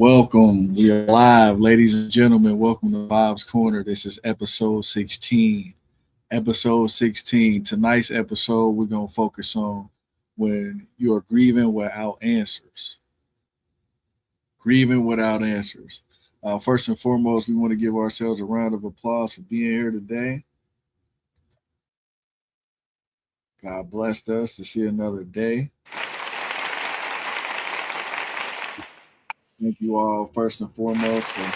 Welcome. We are live, ladies and gentlemen. Welcome to Bob's Corner. This is episode 16. Episode 16. Tonight's episode, we're going to focus on when you're grieving without answers. Grieving without answers. First and foremost, we want to give ourselves a round of applause for being here today. God blessed us to see another day. Thank you all, first and foremost, for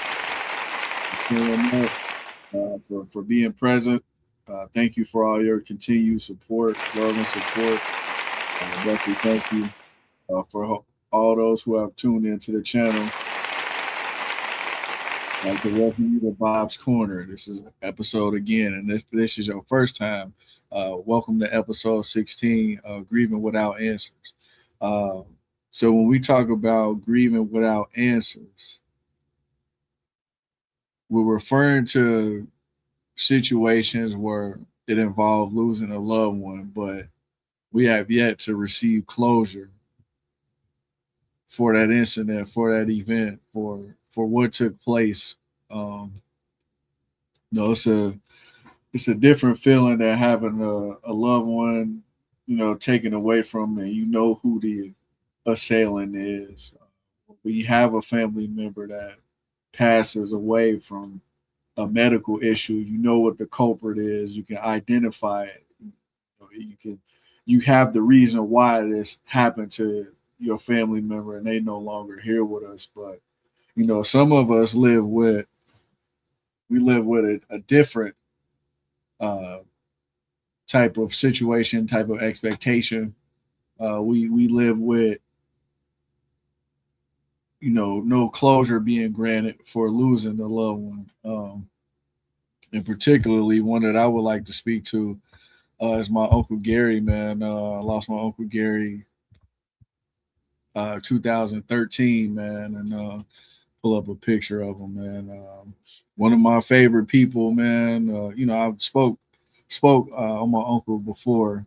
showing up, for being present. Thank you for all your continued support, love, and support. Definitely thank you all those who have tuned into the channel. I'd like to welcome you to Bob's Corner. This is an episode again, and if this is your first time, welcome to episode 16, Grieving Without Answers. Uh, so when we talk about grieving without answers, we're referring to situations where it involved losing a loved one, but we have yet to receive closure for that incident, for that event, for what took place. Um, it's a different feeling than having a loved one, taken away from, and you know who the assailant is. We have a family member that passes away from a medical issue. You know what the culprit is. You can identify it. You have the reason why this happened to your family member, and they no longer here with us. But some of us live with a different uh, type of situation, type of expectation. We live with no closure being granted for losing the loved one. And particularly one that I would like to speak to is my uncle Gary. Man, I lost my uncle Gary 2013, man, and pull up a picture of him, man. One of my favorite people, man. I've spoke on my uncle before,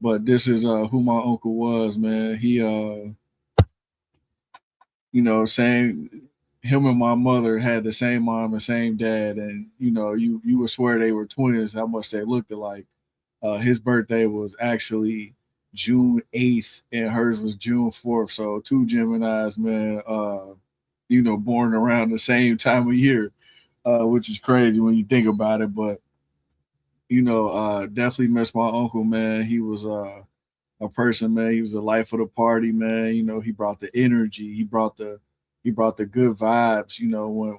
but this is who my uncle was, man. He, same. Him and my mother had the same mom and same dad, and you would swear they were twins. How much they looked alike. His birthday was actually June 8th, and hers was June 4th. So two Gemini's, man. Born around the same time of year, which is crazy when you think about it. But definitely miss my uncle, man. He was a person, man. He was the life of the party, man. He brought the energy. He brought the good vibes.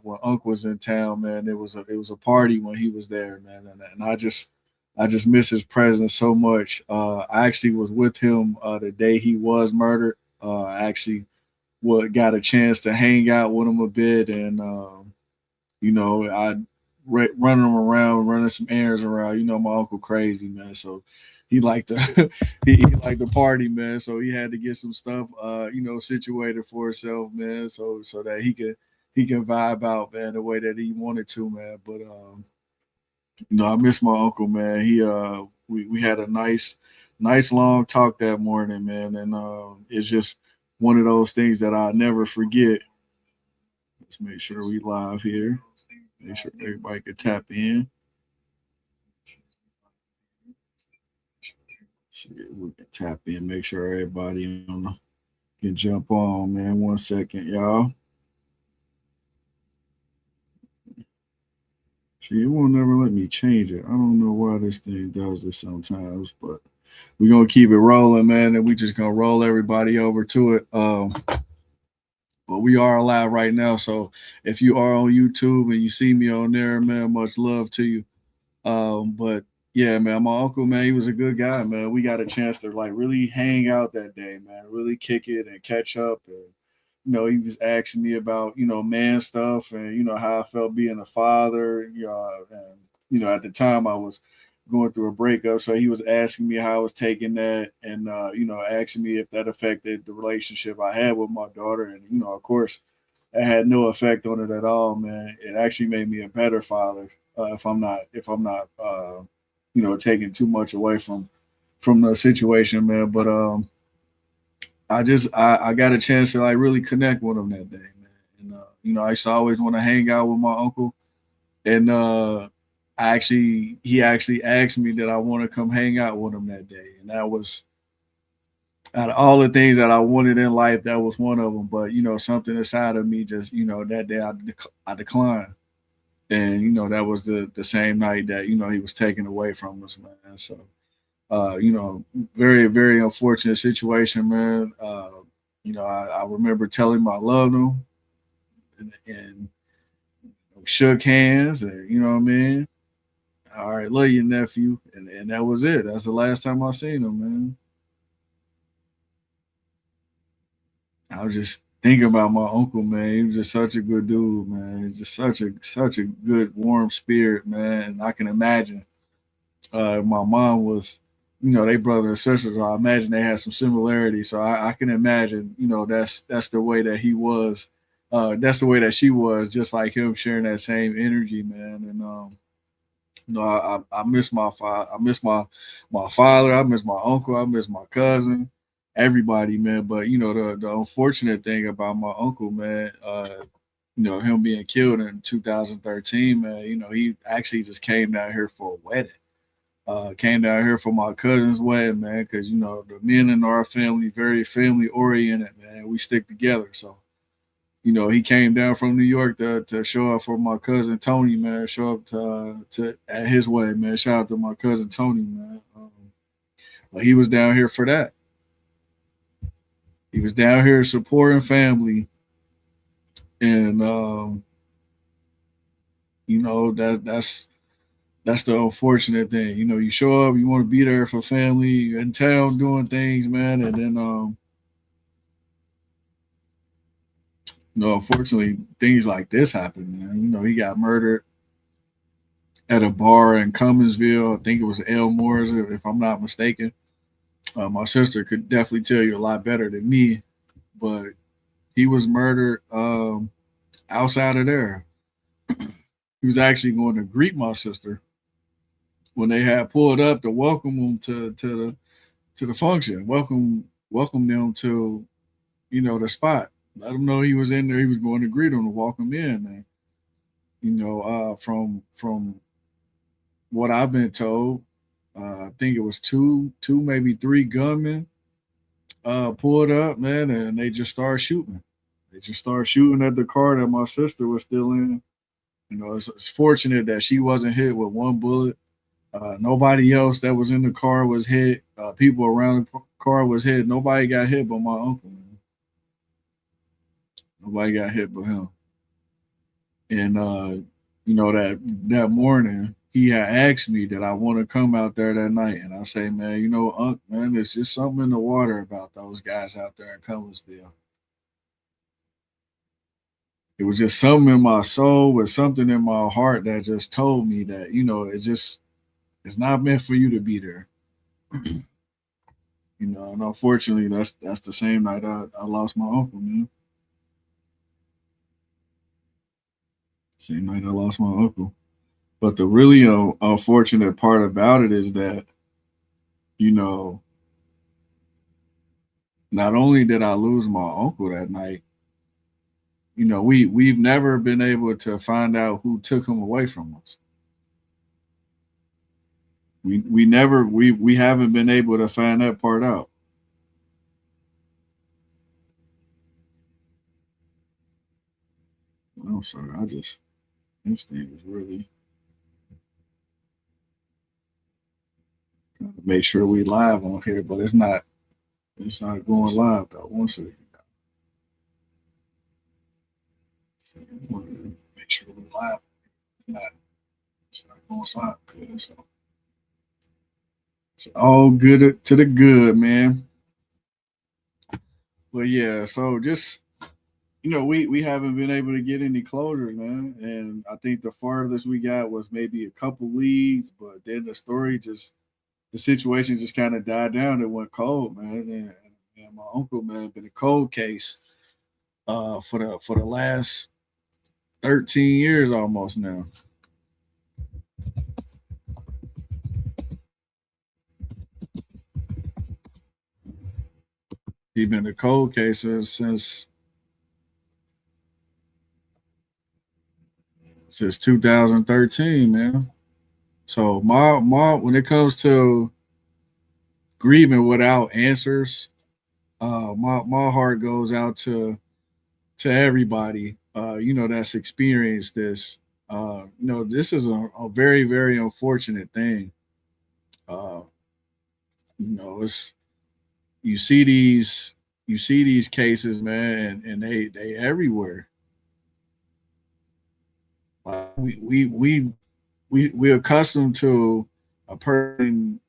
When Uncle was in town, man, it was a party when he was there, man. And I just miss his presence so much. I actually was with him the day he was murdered. I actually got a chance to hang out with him a bit, and I running him around, running some errands around. My uncle crazy, man. So he liked to he liked to party, man. So he had to get some stuff situated for himself, man. So that he can vibe out, man, the way that he wanted to, man. But I miss my uncle, man. We had a nice long talk that morning, man, and it's just one of those things that I'll never forget. Let's make sure we live here. Make sure everybody can tap in. See if we can tap in. Make sure everybody can jump on, man. 1 second, y'all. See, it won't never let me change it. I don't know why this thing does this sometimes, but we're gonna keep it rolling, man, and we just gonna roll everybody over to it. But we are live right now, so if you are on YouTube and you see me on there, man, much love to you. But yeah, man, my uncle, man, he was a good guy, man. We got a chance to like really hang out that day, man, really kick it and catch up. And he was asking me about man stuff, and how I felt being a father. And at the time I was going through a breakup, so he was asking me how I was taking that, and asking me if that affected the relationship I had with my daughter. And of course, it had no effect on it at all, man. It actually made me a better father, if I'm not taking too much away from the situation, man. But I got a chance to like really connect with him that day, man. And I used to always want to hang out with my uncle, and he actually asked me that I want to come hang out with him that day, and that was out of all the things that I wanted in life, that was one of them. But something inside of me just that day I declined, and that was the same night that he was taken away from us, man. So very, very unfortunate situation, man. I remember telling him I loved him, and shook hands, and what I mean. All right, love you, nephew, and that was it. That's the last time I seen him, man. I was just thinking about my uncle, man. He was just such a good dude, man. He's just such a good, warm spirit, man. And I can imagine my mom was, they brother and sisters. So I imagine they had some similarities. So I can imagine, that's the way that he was. That's the way that she was, just like him, sharing that same energy, man. And I miss I miss my father. I miss my uncle. I miss my cousin. Everybody, man. But the unfortunate thing about my uncle, man, him being killed in 2013, man. He actually just came down here for a wedding. Came down here for my cousin's wedding, man, because the men in our family very family oriented, man. We stick together, so he came down from New York to show up for my cousin Tony, man. Show up to at his wedding, man. Shout out to my cousin Tony, man. But he was down here for that. He was down here supporting family, and that's the unfortunate thing. You show up, you want to be there for family, you're in town doing things, man, and then unfortunately, things like this happen, man. He got murdered at a bar in Cumminsville. I think it was Elmore's, if I'm not mistaken. My sister could definitely tell you a lot better than me, but he was murdered outside of there. He was actually going to greet my sister when they had pulled up to welcome him to the function, welcome them to the spot. Let them know he was in there. He was going to greet them to walk him in. And from what I've been told, I think it was two maybe three gunmen pulled up, man, and they just started shooting. They just started shooting at the car that my sister was still in. It's fortunate that she wasn't hit with one bullet. Nobody else that was in the car was hit. People around the car was hit. Nobody got hit but my uncle. Man. Nobody got hit but him. And that morning he had asked me that I want to come out there that night, and I say, man, Unc, man, there's just something in the water about those guys out there in Cumminsville. It was just something in my soul, with something in my heart that just told me that it's not meant for you to be there. And unfortunately, that's the same night I lost my uncle, man. Same night I lost my uncle. But the really unfortunate part about it is that, you know, not only did I lose my uncle that night, we've never been able to find out who took him away from us. We never we haven't been able to find that part out. I'm sorry, this thing is really trying to make sure we live on here, but it's not going live though. One second. So I want to make sure we're live. It's not going live good. So it's all good to the good, man. But yeah, so just we haven't been able to get any closures, man. And I think the farthest we got was maybe a couple leads, but then the situation just kind of died down. It went cold, man. And my uncle, man, been a cold case for the last 13 years almost now. He's been a cold case since 2013, man. So my when it comes to grieving without answers, my heart goes out to everybody, that's experienced this. This is a very, very unfortunate thing. Uh, it's you see these you see these cases, man, and they everywhere. We accustomed to a person,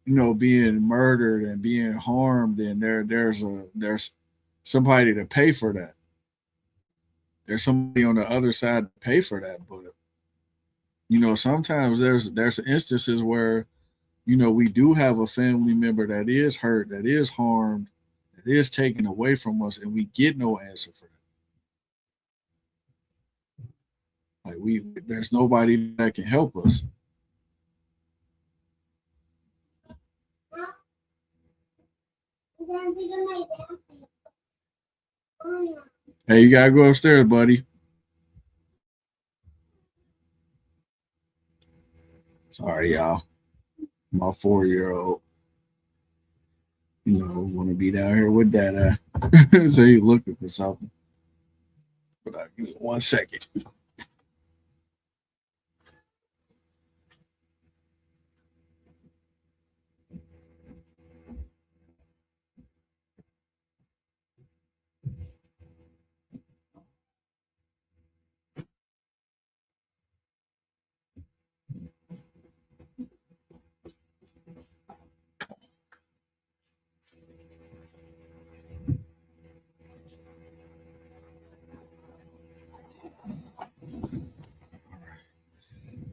being murdered and being harmed, and there's somebody to pay for that. There's somebody on the other side to pay for that, but sometimes there's instances where we do have a family member that is hurt, that is harmed, that is taken away from us, and we get no answer for that. Like there's nobody that can help us. Hey, you gotta go upstairs, buddy. Sorry, y'all. My 4-year-old, want to be down here with that. So he's looking for something. But give me 1 second.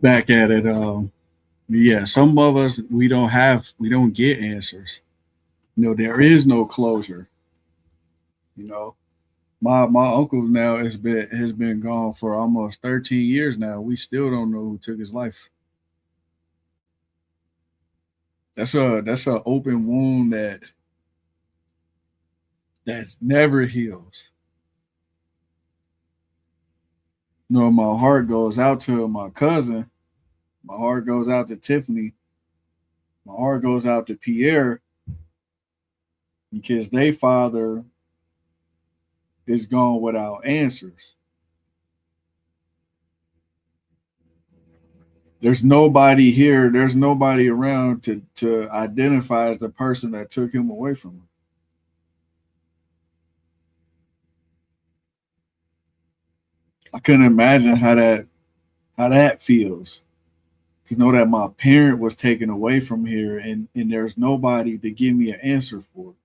Back at it. Yeah, some of us we don't get answers. There is no closure. You know, my uncle now has been gone for almost 13 years now. We still don't know who took his life. That's a open wound that never heals. My heart goes out to my cousin. My heart goes out to Tiffany. My heart goes out to Pierre because their father is gone without answers. There's nobody here. There's nobody around to identify as the person that took him away from him. I couldn't imagine how that feels to know that my parent was taken away from here and there's nobody to give me an answer for it.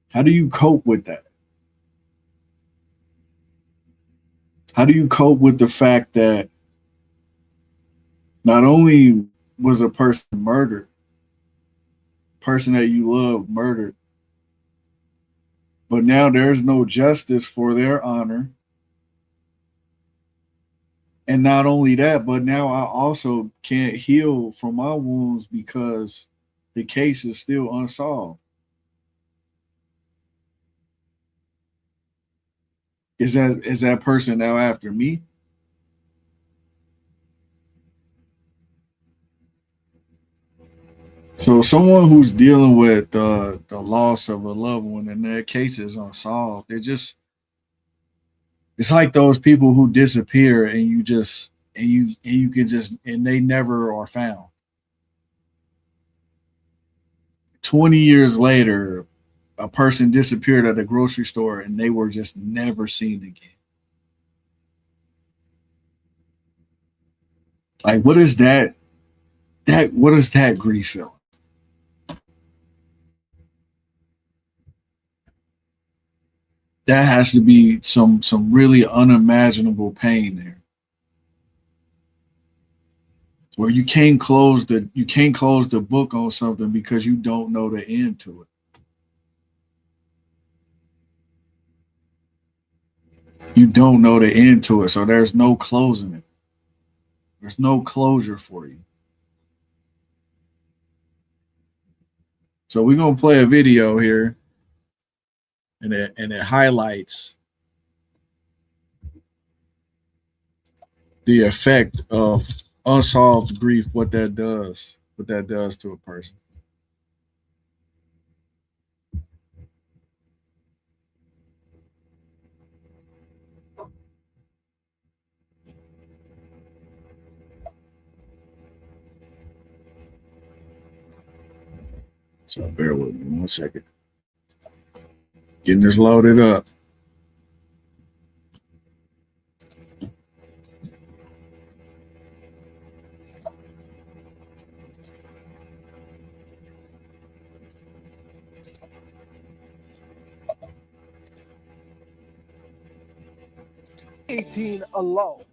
How do you cope with that? How do you cope with the fact that not only was a person murdered, person that you love murdered, but now there's no justice for their honor. And not only that, but now I also can't heal from my wounds because the case is still unsolved. Is that person now after me? So someone who's dealing with the loss of a loved one and their case is unsolved, it's like those people who disappear and you can just and they never are found. 20 years later, a person disappeared at a grocery store and they were just never seen again. Like what is that? What is that grief feeling? That has to be some really unimaginable pain there, where you can't close the book on something because you don't know the end to it. You don't know the end to it, so there's no closing it. There's no closure for you. So we're gonna play a video here, and it highlights the effect of unsolved grief, what that does to a person. So bear with me 1 second. Getting this loaded up. Alone.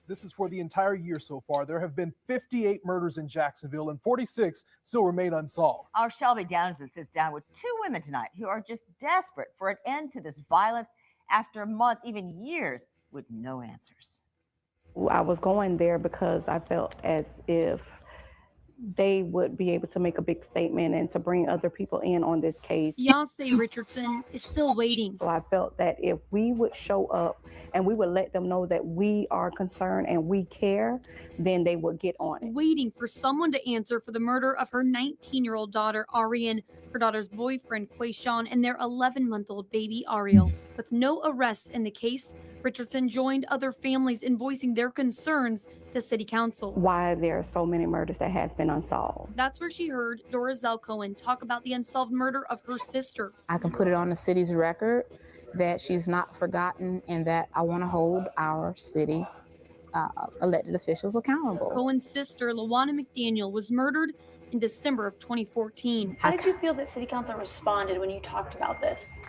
This is for the entire year so far. There have been 58 murders in Jacksonville, and 46 still remain unsolved. Our Shelby Downs sits down with two women tonight who are just desperate for an end to this violence after months, even years, with no answers. I was going there because I felt as if they would be able to make a big statement and to bring other people in on this case. Yonsei Richardson is still waiting. So I felt that if we would show up and we would let them know that we are concerned and we care, then they would get on it. Waiting for someone to answer for the murder of her 19-year-old daughter, Arian, her daughter's boyfriend, Quayshawn, and their 11-month-old baby, Ariel. With no arrests in the case, Richardson joined other families in voicing their concerns to City Council. Why there are so many murders that has been unsolved. That's where she heard Dora Zelcohen talk about the unsolved murder of her sister. I can put it on the city's record that she's not forgotten and that I want to hold our city elected officials accountable. Cohen's sister, Lawana McDaniel, was murdered in December of 2014. How did you feel that City Council responded when you talked about this?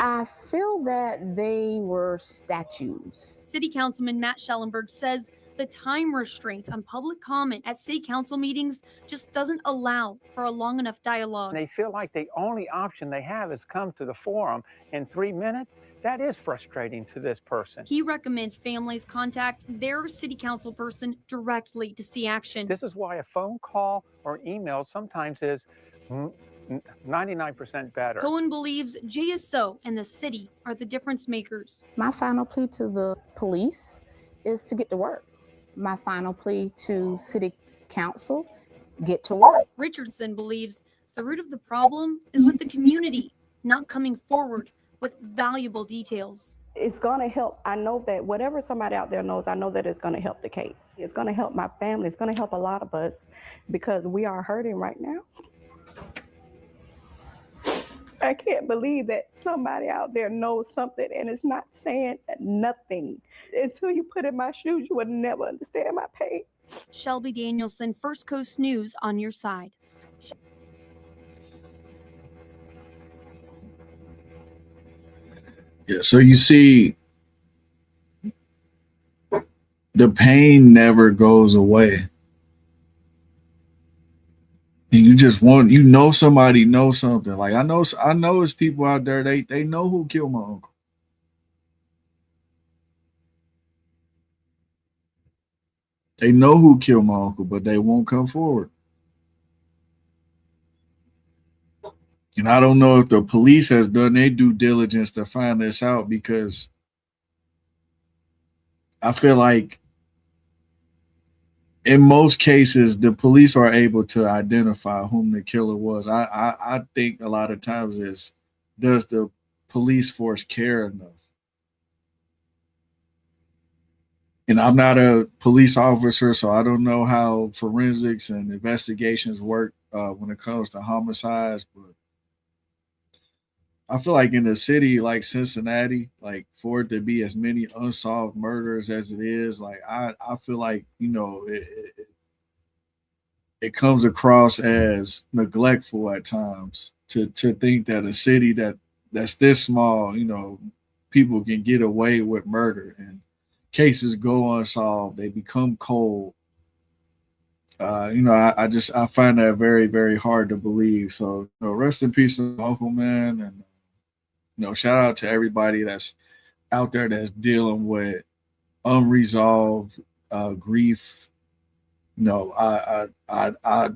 I feel that they were statues. City Councilman Matt Schellenberg says the time restraint on public comment at City Council meetings just doesn't allow for a long enough dialogue. They feel like the only option they have is come to the forum in 3 minutes. That is frustrating to this person. He recommends families contact their City Council person directly to see action. This is why a phone call or email sometimes is 99% better. Cohen believes JSO and the city are the difference makers. My final plea to the police is to get to work. My final plea to City Council, get to work. Richardson believes the root of the problem is with the community not coming forward with valuable details. It's going to help. I know that whatever somebody out there knows, I know that it's going to help the case. It's going to help my family. It's going to help a lot of us because we are hurting right now. I can't believe that somebody out there knows something and is not saying nothing. Until you put in my shoes, you would never understand my pain. Shelby Danielson, First Coast News, on your side. Yeah, so you see, the pain never goes away. And you just want, somebody knows something. Like I know there's people out there, they know who killed my uncle. They know who killed my uncle, but they won't come forward. And I don't know if the police has done their due diligence to find this out, because I feel like in most cases, the police are able to identify whom the killer was. I think a lot of times is, does the police force care enough? And I'm not a police officer, so I don't know how forensics and investigations work when it comes to homicides, but I feel like in a city like Cincinnati, like for it to be as many unsolved murders as it is, like I feel like, it comes across as neglectful at times to think that a city that's this small, people can get away with murder and cases go unsolved, they become cold. I find that very, very hard to believe. So, rest in peace, Uncle, man, and shout out to everybody that's out there that's dealing with unresolved grief. I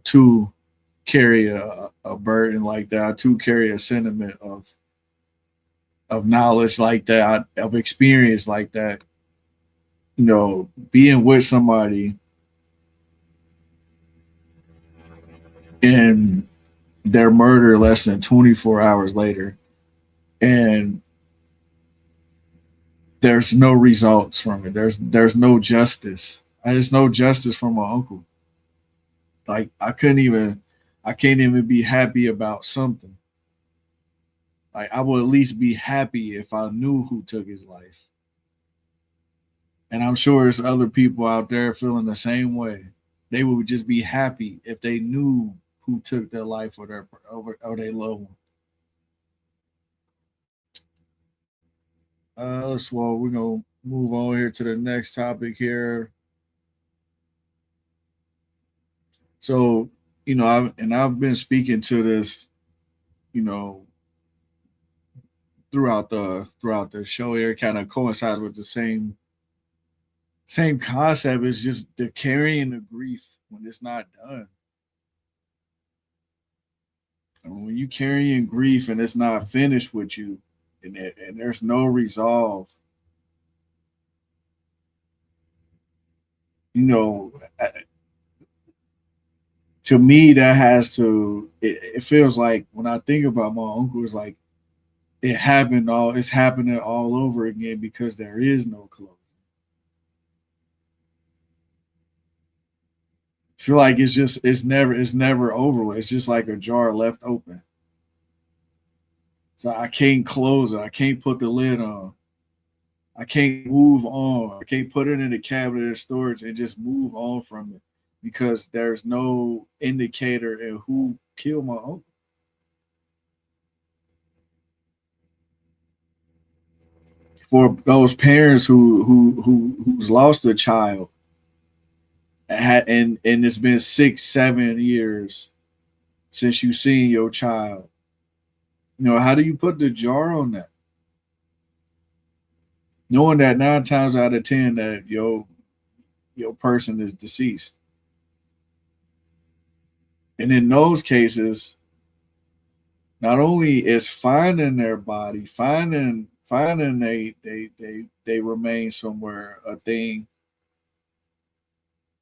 too carry a burden like that. I too carry a sentiment of knowledge like that, of experience like that. You know, being with somebody and their murder less than 24 hours later, and there's no results from it. There's no justice. There's no justice from my uncle. Like I can't even be happy about something. Like I would at least be happy if I knew who took his life. And I'm sure there's other people out there feeling the same way. They would just be happy if they knew who took their life or their loved one. So we're gonna move on here to the next topic here. So, I've been speaking to this, you know, throughout the show here, kind of coincides with the same concept. Is just the carrying the grief when it's not done. And when you carrying grief and it's not finished with you, and there's no resolve, you know, to me that has to. It feels like when I think about my uncle, it's like it's happening all over again because there is no closure. I feel like it's never over with. It's just like a jar left open. So I can't close it. I can't put the lid on. I can't move on. I can't put it in the cabinet or storage and just move on from it because there's no indicator in who killed my uncle. For those parents who's lost a child and it's been 6 7 years since you seen your child, how do you put the jar on that, knowing that 9 times out of 10 that your person is deceased? And in those cases, not only is finding their body, finding they remain somewhere a thing.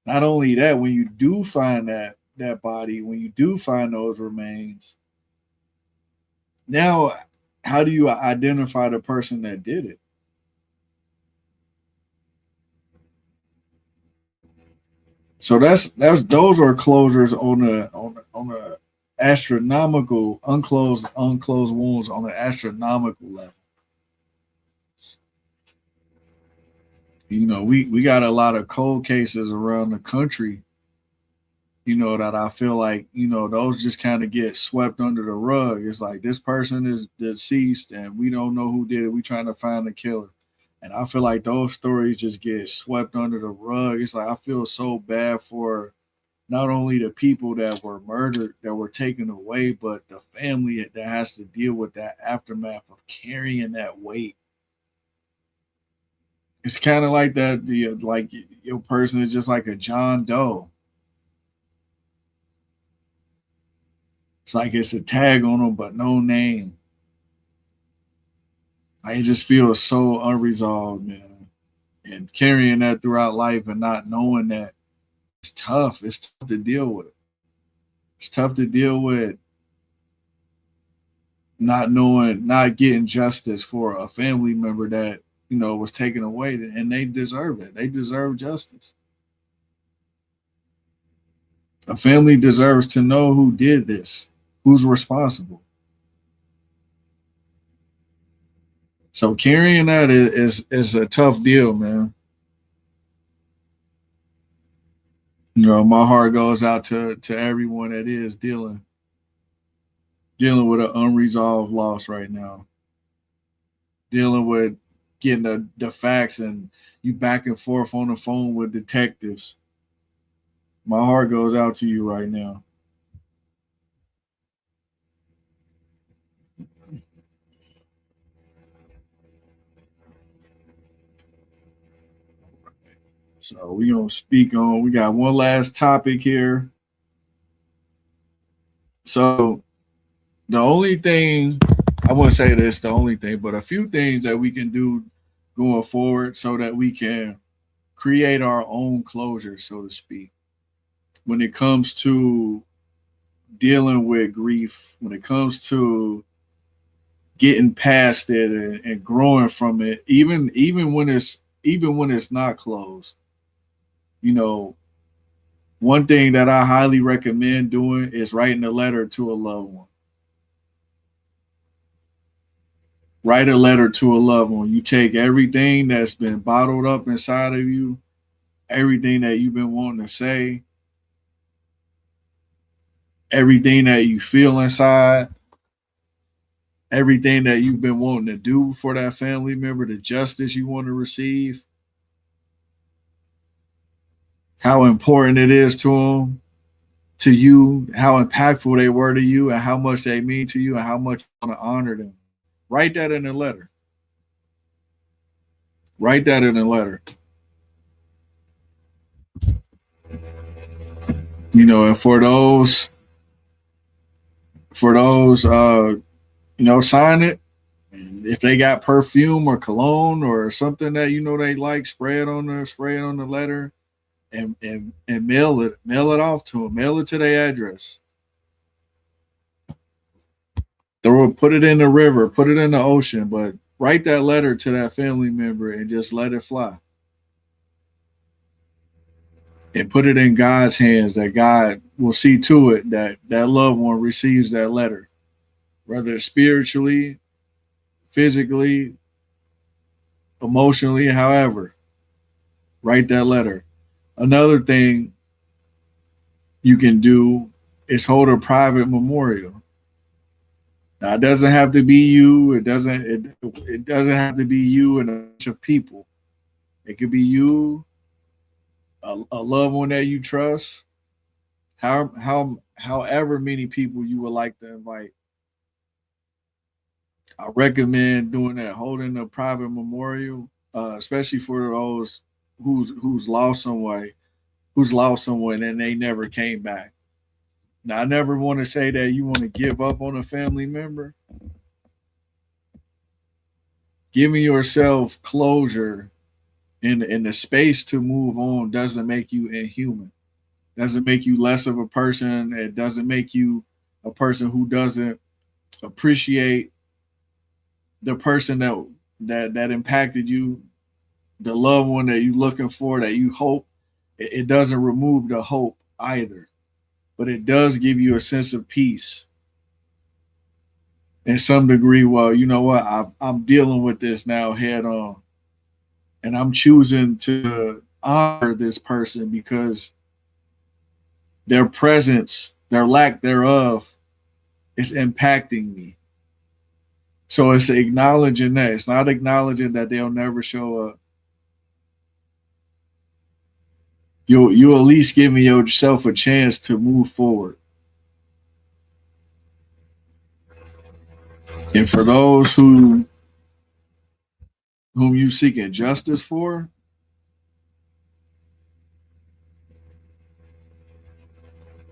Not only that, when you do find that body, when you do find those remains, now how do you identify the person that did it? So those are closures on a astronomical unclosed wounds on an astronomical level. We got a lot of cold cases around the country, that I feel like, those just kind of get swept under the rug. It's like this person is deceased and we don't know who did it. We trying to find the killer. And I feel like those stories just get swept under the rug. It's like I feel so bad for not only the people that were murdered, that were taken away, but the family that has to deal with that aftermath of carrying that weight. It's kind of like that. Like your person is just like a John Doe. It's like it's a tag on them, but no name. I just feel so unresolved, man. And carrying that throughout life and not knowing that it's tough. It's tough to deal with. It's tough to deal with not knowing, not getting justice for a family member that was taken away, and they deserve it. They deserve justice. A family deserves to know who did this, who's responsible. So carrying that is a tough deal, man. My heart goes out to everyone that is dealing with an unresolved loss right now. Dealing with getting the facts and you back and forth on the phone with detectives. My heart goes out to you right now. So we got one last topic here. So the only thing, I wouldn't say this the only thing, but a few things that we can do going forward so that we can create our own closure, so to speak, when it comes to dealing with grief, when it comes to getting past it and growing from it, even when it's not closed. You know, one thing that I highly recommend doing is writing a letter to a loved one. Write a letter to a loved one. You take everything that's been bottled up inside of you, everything that you've been wanting to say, everything that you feel inside, everything that you've been wanting to do for that family member, the justice you want to receive, how important it is to them, to you, how impactful they were to you, and how much they mean to you, and how much you want to honor them. Write that in a letter. Write that in a letter. You know, and sign it. And if they got perfume or cologne or something that they like, spray it on the letter, and mail it off to them. Mail it to their address. Put it in the river, put it in the ocean, but write that letter to that family member and just let it fly. And put it in God's hands, that God will see to it that that loved one receives that letter, whether spiritually, physically, emotionally, however. Write that letter. Another thing you can do is hold a private memorial. Now, it doesn't have to be you. It doesn't have to be you and a bunch of people. It could be you, a loved one that you trust, however many people you would like to invite. I recommend doing that, holding a private memorial, especially for those who's lost someone and they never came back. Now, I never want to say that you want to give up on a family member. Giving yourself closure in the space to move on doesn't make you inhuman. Doesn't make you less of a person. It doesn't make you a person who doesn't appreciate the person that impacted you, the loved one that you're looking for, that you hope. It doesn't remove the hope either, but it does give you a sense of peace in some degree. Well, you know what? I'm dealing with this now head on, and I'm choosing to honor this person because their presence, their lack thereof, is impacting me. So it's acknowledging that. It's not acknowledging that they'll never show up. You at least giving yourself a chance to move forward. And for those whom you seeking justice for,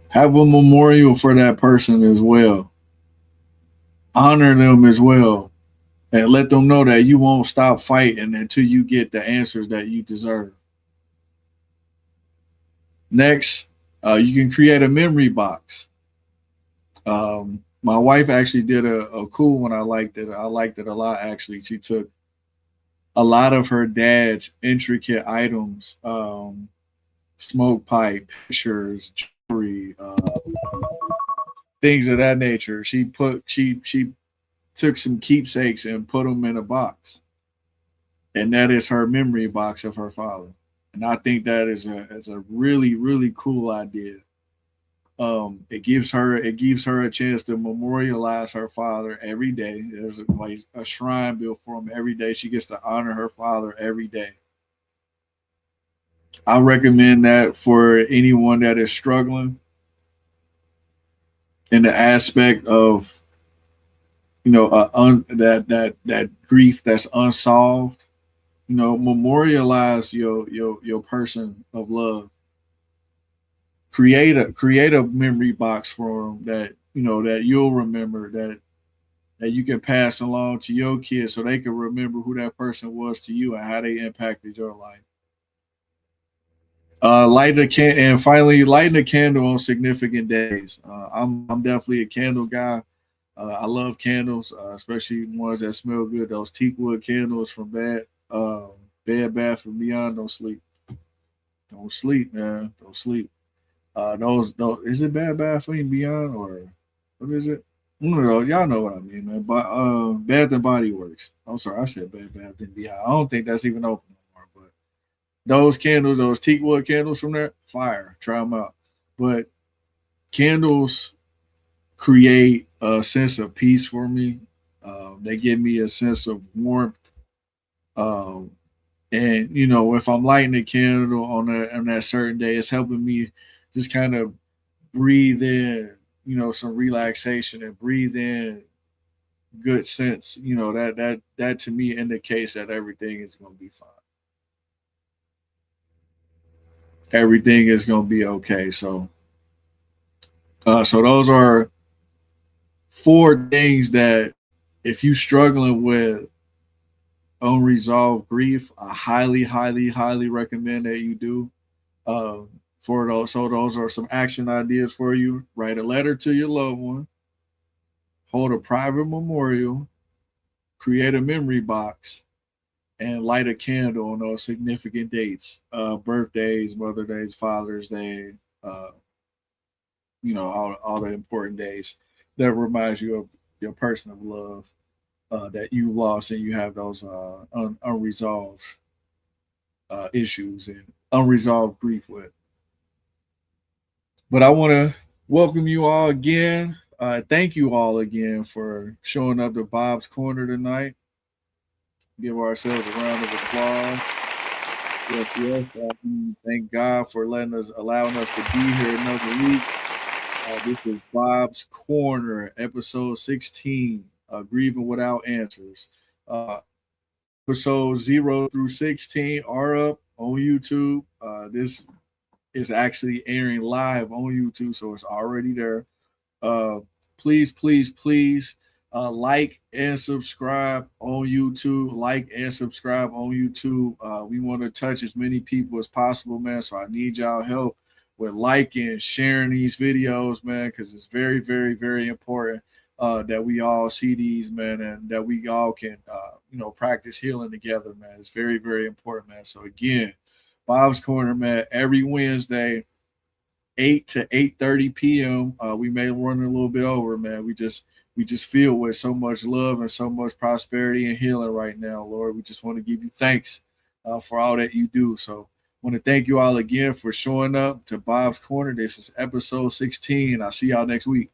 have a memorial for that person as well. Honor them as well. And let them know that you won't stop fighting until you get the answers that you deserve. Next, you can create a memory box. My wife actually did a cool one. I liked it. I liked it a lot, actually. She took a lot of her dad's intricate items, smoke pipe, pictures, jewelry, things of that nature. She took some keepsakes and put them in a box, and that is her memory box of her father. And I think that is a really, really cool idea. It gives her a chance to memorialize her father every day. There's like a shrine built for him every day. She gets to honor her father every day. I recommend that for anyone that is struggling in the aspect of that grief that's unsolved. Memorialize your person of love. Create a memory box for them that you'll remember, that you can pass along to your kids so they can remember who that person was to you and how they impacted your life. And finally, lighting a candle on significant days. I'm definitely a candle guy. I love candles, especially ones that smell good. Those teak wood candles from Bed Bath and Beyond. Don't sleep, man. Don't sleep. Those is it Bed Bath and Beyond or what is it? No, no, y'all know what I mean, man. But Bath and Body Works. I'm sorry, I said Bed Bath and Beyond. I don't think that's even open anymore. But those candles, those teak wood candles from there, fire. Try them out. But candles create a sense of peace for me. They give me a sense of warmth. Um, and if I'm lighting a candle on that certain day, it's helping me just kind of breathe in, some relaxation and breathe in good sense. That to me indicates that everything is going to be fine. Everything is going to be okay. So those are four things that if you're struggling with unresolved grief, I highly, highly, highly recommend that you do. For those, so those are some action ideas for you. Write a letter to your loved one, hold a private memorial, create a memory box, and light a candle on those significant dates, birthdays, Mother's Days, Father's Day, all the important days that reminds you of your person of love that you lost and you have those unresolved issues and unresolved grief with. But I want to welcome you all again. Thank you all again for showing up to Bob's Corner tonight. Give ourselves a round of applause. Yes, yes. Thank God for allowing us to be here another week. This is Bob's Corner, episode 16, Grieving Without Answers. Episodes 0 through 16 are up on YouTube. This is actually airing live on YouTube, so it's already there. Please, please, please like and subscribe on YouTube. Like and subscribe on YouTube. We want to touch as many people as possible, man. So I need y'all help with liking, sharing these videos, man, because it's very, very, very important that we all see these, man, and that we all can, practice healing together, man. It's very, very important, man. So again, Bob's Corner, man, every Wednesday, 8 to 8:30 p.m. We may run a little bit over, man. We just feel with so much love and so much prosperity and healing right now, Lord. We just want to give you thanks for all that you do. So I want to thank you all again for showing up to Bob's Corner. This is episode 16. I'll see y'all next week.